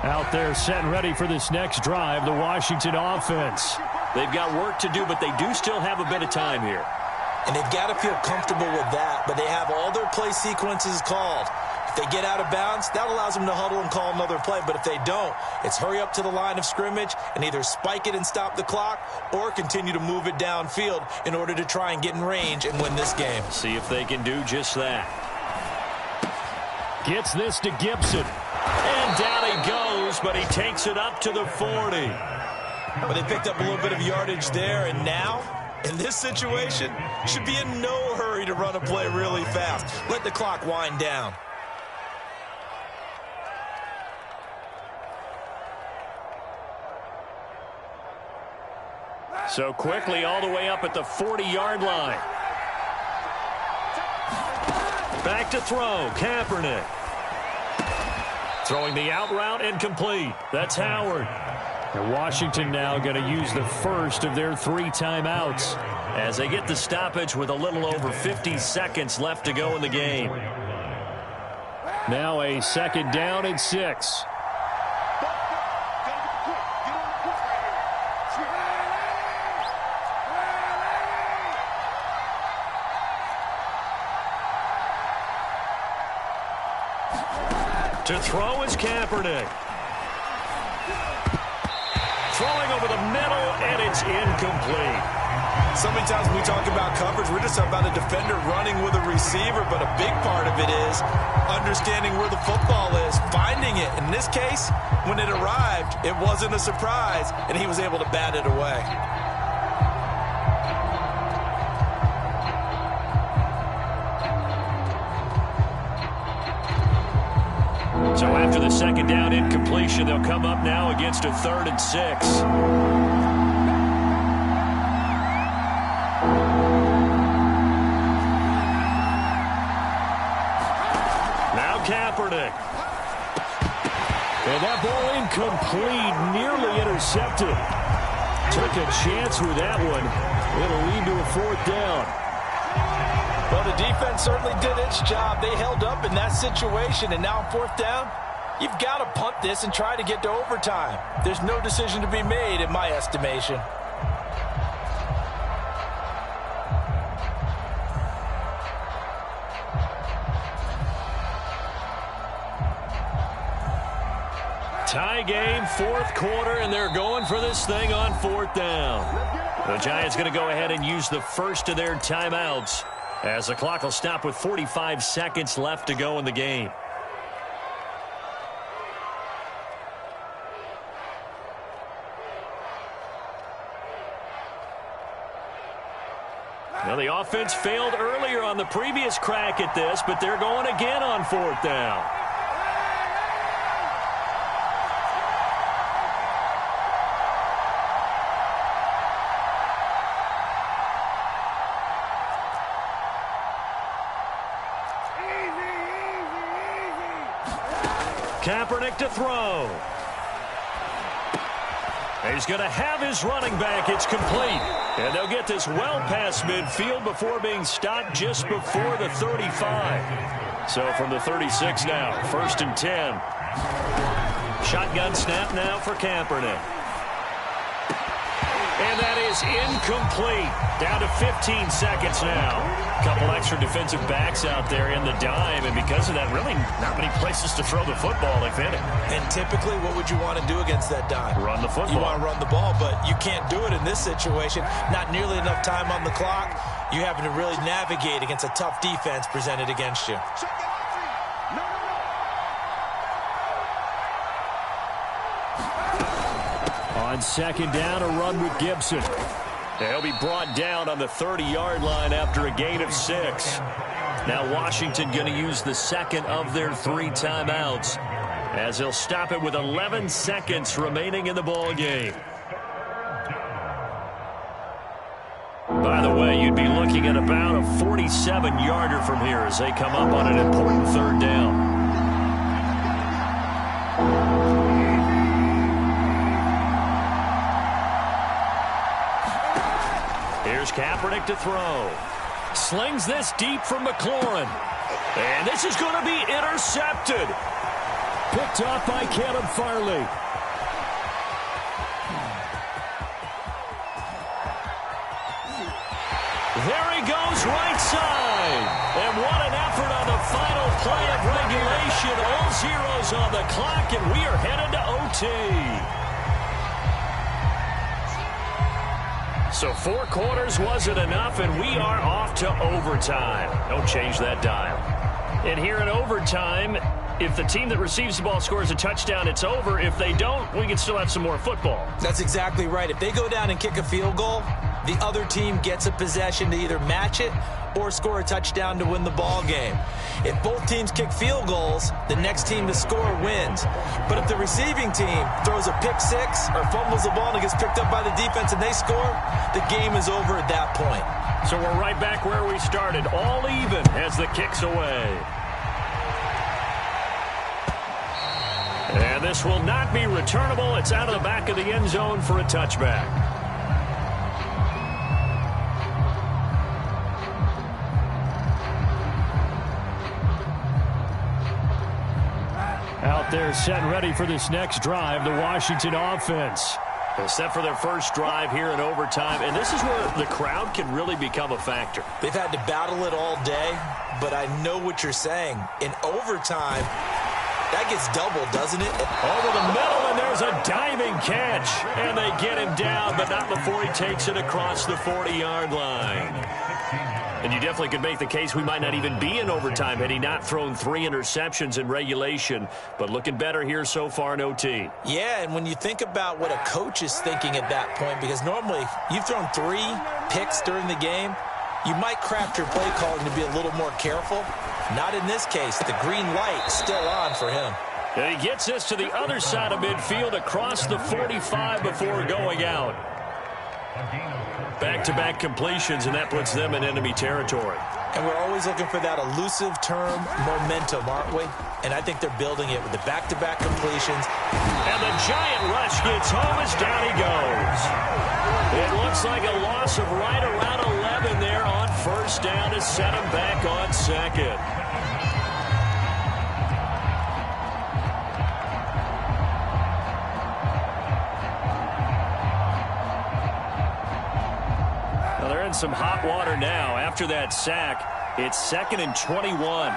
[SPEAKER 3] Out there set and ready for this next drive, the Washington offense.
[SPEAKER 1] They've got work to do, but they do still have a bit of time here.
[SPEAKER 2] And they've got to feel comfortable with that, but they have all their play sequences called. If they get out of bounds, that allows them to huddle and call another play. But if they don't, it's hurry up to the line of scrimmage and either spike it and stop the clock or continue to move it downfield in order to try and get in range and win this game.
[SPEAKER 1] See if they can do just that.
[SPEAKER 3] Gets this to Gibson.
[SPEAKER 1] And down he goes, but he takes it up to the 40.
[SPEAKER 2] But they picked up a little bit of yardage there, and now, in this situation, should be in no hurry to run a play really fast. Let the clock wind down.
[SPEAKER 1] So quickly all the way up at the 40-yard line. Back to throw, Kaepernick. Throwing the out route and complete. That's Howard.
[SPEAKER 3] And Washington now going to use the first of their 3 timeouts
[SPEAKER 1] as they get the stoppage with a little over 50 seconds left to go in the game.
[SPEAKER 3] Now a second down and 6.
[SPEAKER 1] To throw is Kaepernick. Throwing over the middle, and it's incomplete.
[SPEAKER 2] So many times when we talk about coverage, we're just about a defender running with a receiver, but a big part of it is understanding where the football is, finding it. In this case, when it arrived, it wasn't a surprise, and he was able to bat it away.
[SPEAKER 1] So after the second down incompletion, they'll come up now against a 3rd and 6. Now Kaepernick.
[SPEAKER 3] And that ball incomplete, nearly intercepted. Took a chance with that one. It'll lead to a 4th down.
[SPEAKER 2] Well, the defense certainly did its job. They held up in that situation, and now on 4th down, you've got to punt this and try to get to overtime. There's no decision to be made, in my estimation.
[SPEAKER 1] Tie game, 4th quarter, and they're going for this thing on 4th down. The Giants going to go ahead and use the first of their timeouts as the clock will stop with 45 seconds left to go in the game. Now the offense failed earlier on the previous crack at this, but they're going again on 4th down. Kaepernick to throw. He's going to have his running back. It's complete. And they'll get this well past midfield before being stopped just before the 35. So from the 36 now, 1st and 10. Shotgun snap now for Kaepernick. And that is incomplete. Down to 15 seconds now. Couple extra defensive backs out there in the dime, and because of that, really not many places to throw the football, if any.
[SPEAKER 2] And typically, what would you want to do against that dime?
[SPEAKER 1] Run the football.
[SPEAKER 2] You want to run the ball, but you can't do it in this situation. Not nearly enough time on the clock. You having to really navigate against a tough defense presented against you.
[SPEAKER 3] On 2nd down, a run with Gibson.
[SPEAKER 1] He'll be brought down on the 30-yard line after a gain of 6. Now Washington going to use the second of their 3 timeouts as they'll stop it with 11 seconds remaining in the ball game. By the way, you'd be looking at about a 47-yarder from here as they come up on an important 3rd down. Here's Kaepernick to throw. Slings this deep from McLaurin. And this is going to be intercepted.
[SPEAKER 3] Picked off by Caleb Farley.
[SPEAKER 1] There he goes, right side. And what an effort on the final play of regulation. All zeros on the clock, and we are headed to OT. So 4 quarters wasn't enough, and we are off to overtime. Don't change that dial. And here in overtime, if the team that receives the ball scores a touchdown, it's over. If they don't, we can still have some more football.
[SPEAKER 2] That's exactly right. If they go down and kick a field goal, the other team gets a possession to either match it or score a touchdown to win the ball game. If both teams kick field goals, the next team to score wins. But if the receiving team throws a pick 6 or fumbles the ball and it gets picked up by the defense and they score, the game is over at that point.
[SPEAKER 1] So we're right back where we started, all even as the kick's away. And this will not be returnable. It's out of the back of the end zone for a touchback.
[SPEAKER 3] Out there set and ready for this next drive, the Washington offense.
[SPEAKER 1] They're set for their first drive here in overtime, and this is where the crowd can really become a factor.
[SPEAKER 2] They've had to battle it all day, but I know what you're saying. In overtime, that gets doubled, doesn't it?
[SPEAKER 1] Over the middle, and there's a diving catch. And they get him down, but not before he takes it across the 40-yard line. And you definitely could make the case we might not even be in overtime had he not thrown 3 interceptions in regulation. But looking better here so far in OT.
[SPEAKER 2] Yeah, and when you think about what a coach is thinking at that point, because normally you've thrown 3 picks during the game, you might craft your play calling to be a little more careful. Not in this case. The green light still on for him.
[SPEAKER 1] And he gets this to the other side of midfield across the 45 before going out. Back-to-back completions, and that puts them in enemy territory.
[SPEAKER 2] And we're always looking for that elusive term momentum, aren't we? And I think they're building it with the back-to-back completions.
[SPEAKER 1] And the giant rush gets home as down he goes. It looks like a loss of right around 11 there on 1st down to set him back on 2nd. They're in some hot water now. After that sack, it's 2nd and 21.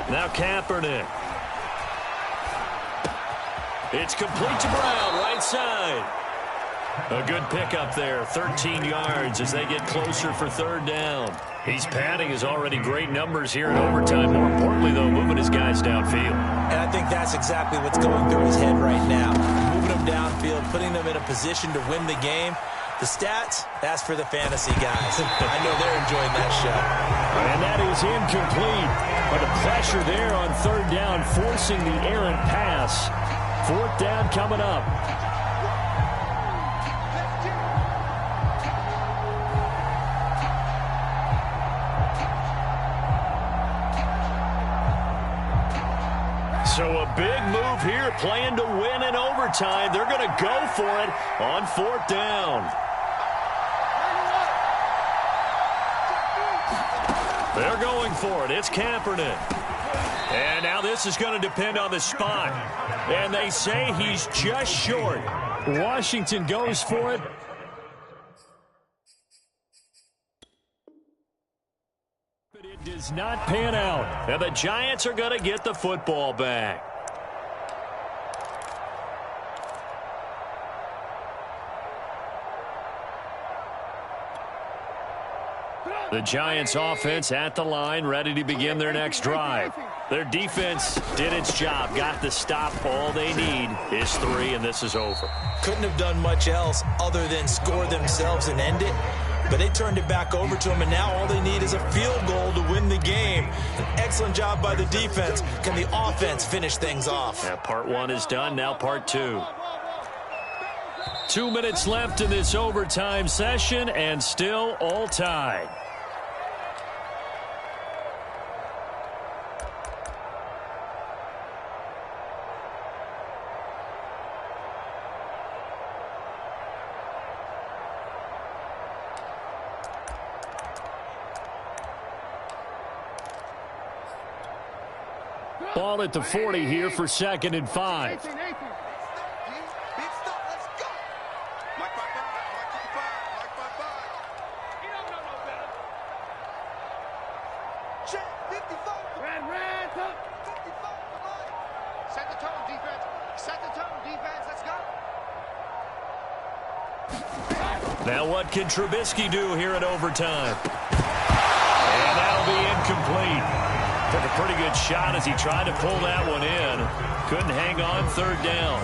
[SPEAKER 1] Now Kaepernick. It's complete to Brown, right side. A good pickup there, 13 yards as they get closer for 3rd down. He's padding his already great numbers here in overtime. More importantly, though, moving his guys downfield.
[SPEAKER 2] And I think that's exactly what's going through his head right now. Moving them downfield, putting them in a position to win the game. The stats, that's for the fantasy guys. I know they're enjoying that show.
[SPEAKER 3] And that is incomplete. But the pressure there on 3rd down, forcing the errant pass. 4th down coming up. So a big move here, playing to win in overtime. They're going to go for it on 4th down. They're going for it. It's Kaepernick. And now this is going to depend on the spot. And they say he's just short. Washington goes for it. But it does not pan out. And the Giants are going to get the football back. The Giants offense at the line, ready to begin their next drive. Their defense did its job, got the stop. All they need is 3, and this is over.
[SPEAKER 2] Couldn't have done much else other than score themselves and end it. But they turned it back over to them, and now all they need is a field goal to win the game. An excellent job by the defense. Can the offense finish things off?
[SPEAKER 3] Yeah, part 1 is done, now part 2. 2 minutes left in this overtime session, and still all tied. Ball at the 40 here for 2nd and 5. Now what can Trubisky do here in overtime? And that'll be incomplete. Took a pretty good shot as he tried to pull that one in. Couldn't hang on 3rd down.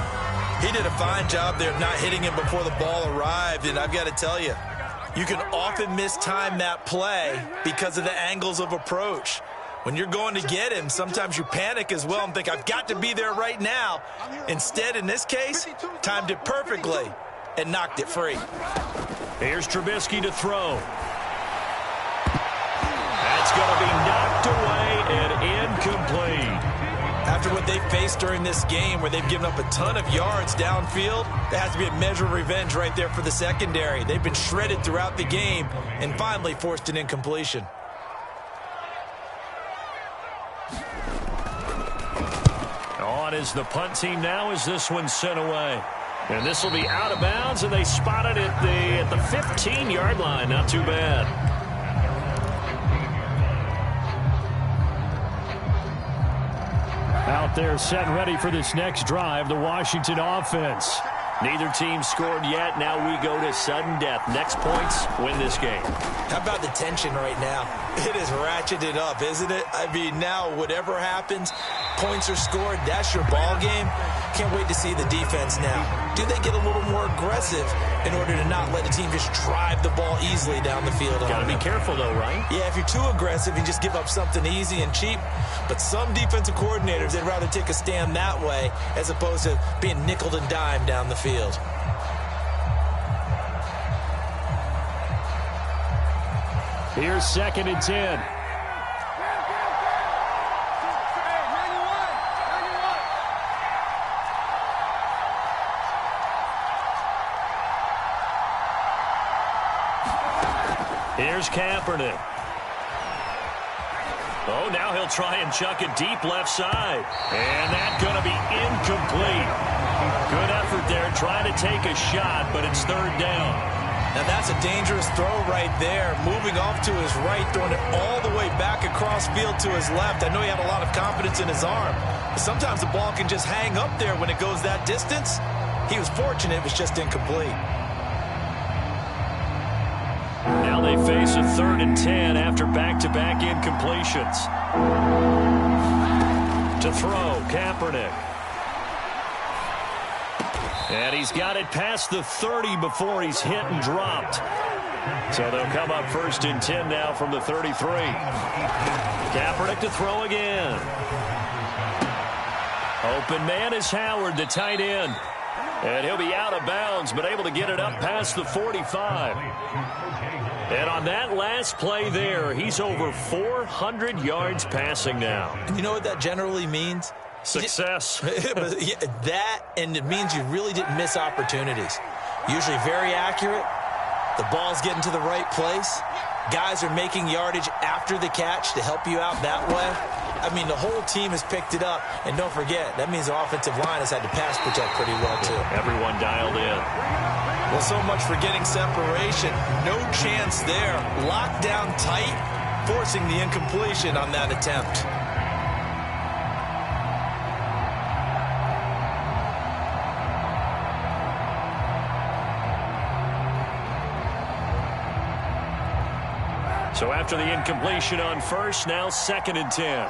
[SPEAKER 2] He did a fine job there of not hitting him before the ball arrived, and I've got to tell you, you can often mistime that play because of the angles of approach. When you're going to get him, sometimes you panic as well and think, I've got to be there right now. Instead, in this case, timed it perfectly and knocked it free.
[SPEAKER 3] Here's Trubisky to throw. That's going to be knocked away and incomplete.
[SPEAKER 2] After what they faced during this game where they've given up a ton of yards downfield, there has to be a measure of revenge right there for the secondary. They've been shredded throughout the game and finally forced an incompletion.
[SPEAKER 3] On is the punt team now as this one's sent away. And this will be out of bounds, and they spot it at the 15-yard line. Not too bad. Out there set and ready for this next drive, the Washington offense. Neither team scored yet. Now we go to sudden death. Next points win this game.
[SPEAKER 2] How about the tension right now? It is ratcheted up, isn't it? I mean, now whatever happens, points are scored. That's your ball game. Can't wait to see the defense now. Do they get a little more aggressive in order to not let the team just drive the ball easily down the field?
[SPEAKER 3] Got to be careful, though, right?
[SPEAKER 2] Yeah, if you're too aggressive, you just give up something easy and cheap. But some defensive coordinators, they'd rather take a stand that way as opposed to being nickel and dime down the field.
[SPEAKER 3] Here's 2nd and 10. Here's Kaepernick. Oh, now he'll try and chuck it deep left side. And that's going to be incomplete. Good effort there trying to take a shot, but it's 3rd down.
[SPEAKER 2] Now that's a dangerous throw right there. Moving off to his right, throwing it all the way back across field to his left. I know he had a lot of confidence in his arm. But sometimes the ball can just hang up there when it goes that distance. He was fortunate it was just incomplete.
[SPEAKER 3] Now they face a 3rd and 10 after back-to-back incompletions. To throw, Kaepernick. And he's got it past the 30 before he's hit and dropped. So they'll come up 1st and 10 now from the 33. Kaepernick to throw again.
[SPEAKER 1] Open man is Howard, the tight end. And he'll be out of bounds, but able to get it up past the 45. And on that last play there, he's over 400 yards passing now.
[SPEAKER 2] You know what that generally means?
[SPEAKER 1] Success.
[SPEAKER 2] That, and it means you really didn't miss opportunities. Usually very accurate. The ball's getting to the right place. Guys are making yardage after the catch to help you out that way. I mean, the whole team has picked it up. And don't forget, that means the offensive line has had to pass protect pretty well, too.
[SPEAKER 1] Everyone dialed in.
[SPEAKER 2] Well, so much for getting separation. No chance there. Locked down tight, forcing the incompletion on that attempt.
[SPEAKER 1] So after the incompletion on first, now 2nd and 10.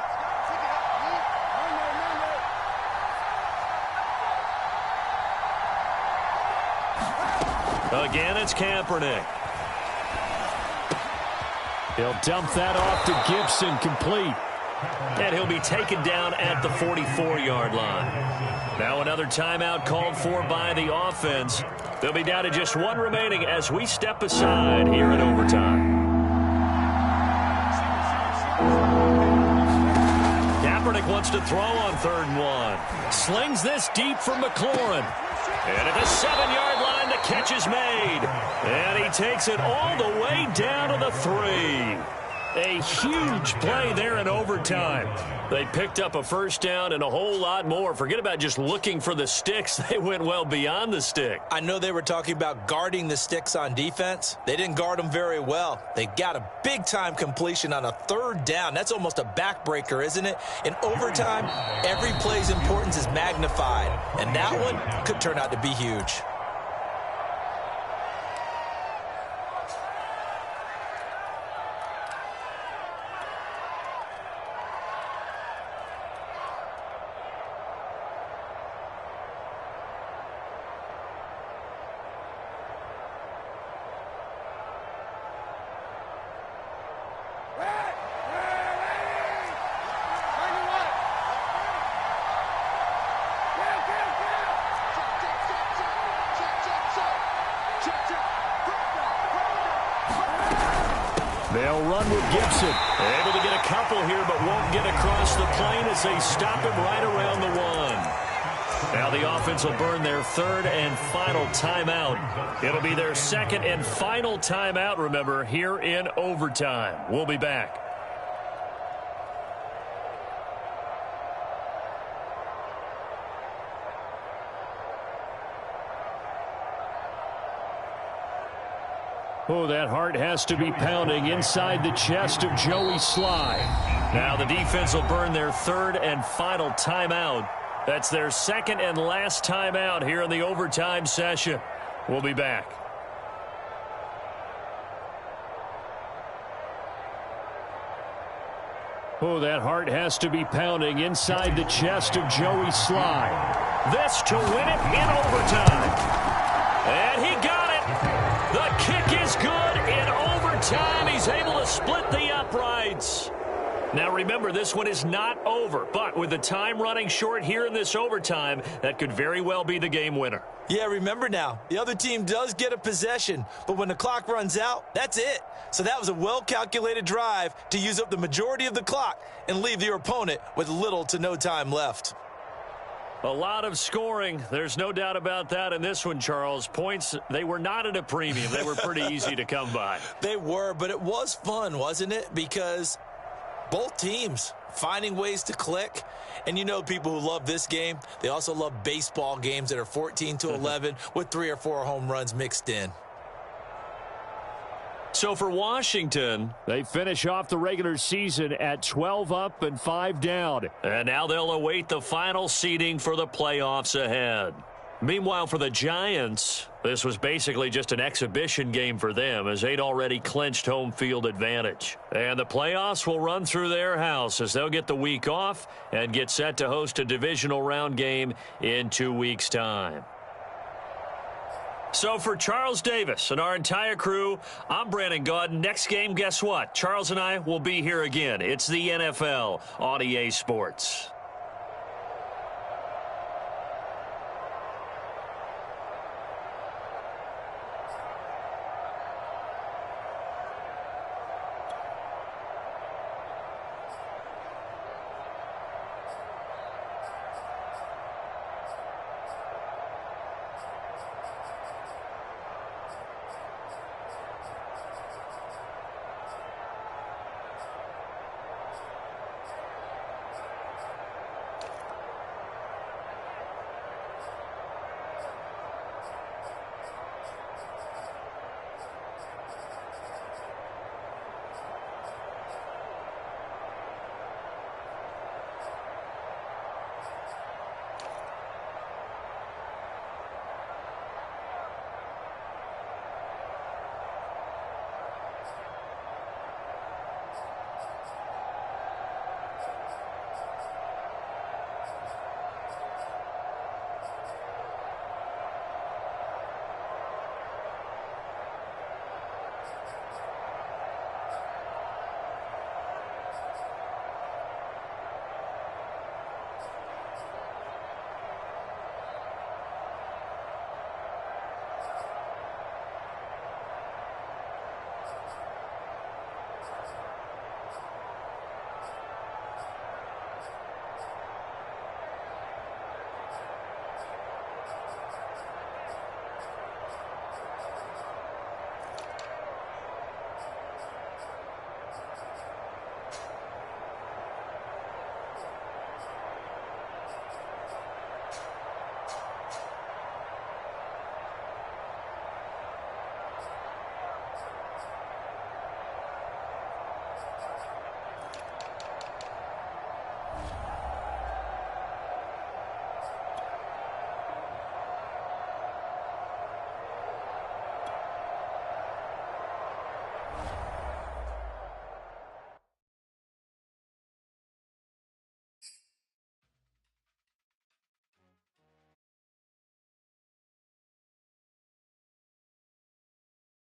[SPEAKER 1] Again, it's Kaepernick.
[SPEAKER 3] He'll dump that off to Gibson, complete.
[SPEAKER 1] And he'll be taken down at the 44-yard line. Now another timeout called for by the offense. They'll be down to just one remaining as we step aside here in overtime. Kaepernick wants to throw on 3rd and 1. Slings this deep for McLaurin. And at the 7-yard line, the catch is made. And he takes it all the way down to the 3. A huge play there in overtime. They picked up a first down and a whole lot more. Forget about just looking for the sticks. They went well beyond the stick.
[SPEAKER 2] I know they were talking about guarding the sticks on defense. They didn't guard them very well. They got a big-time completion on a 3rd down. That's almost a backbreaker, isn't it? In overtime, every play's importance is magnified. And that one could turn out to be huge.
[SPEAKER 3] They'll run with Gibson.
[SPEAKER 1] Able to get a couple here, but won't get across the plane as they stop him right around the 1. Now the offense will burn their 3rd and final timeout. It'll be their 2nd and final timeout, remember, here in overtime. We'll be back.
[SPEAKER 3] Oh, that heart has to be pounding inside the chest of Joey Sly.
[SPEAKER 1] Now the defense will burn their 3rd and final timeout. That's their 2nd and last timeout here in the overtime session. We'll be back.
[SPEAKER 3] Oh, that heart has to be pounding inside the chest of Joey Sly.
[SPEAKER 1] This to win it in overtime. And he got it. The kick is good in overtime. He's able to split the uprights. Now remember, this one is not over, but with the time running short here in this overtime, that could very well be the game winner.
[SPEAKER 2] Yeah, remember now, the other team does get a possession, but when the clock runs out, that's it. So that was a well-calculated drive to use up the majority of the clock and leave your opponent with little to no time left.
[SPEAKER 1] A lot of scoring. There's no doubt about that in this one, Charles. Points, they were not at a premium. They were pretty easy to come by.
[SPEAKER 2] They were, but it was fun, wasn't it? Because both teams finding ways to click. And you know people who love this game, they also love baseball games that are 14-11 with 3 or 4 home runs mixed in.
[SPEAKER 1] So for Washington,
[SPEAKER 3] they finish off the regular season at 12 up and 5 down.
[SPEAKER 1] And now they'll await the final seeding for the playoffs ahead. Meanwhile, for the Giants, this was basically just an exhibition game for them as they'd already clinched home field advantage. And the playoffs will run through their house as they'll get the week off and get set to host a divisional round game in 2 weeks' time. So for Charles Davis and our entire crew, I'm Brandon Gaudin. Next game, guess what? Charles and I will be here again. It's the NFL on EA Sports.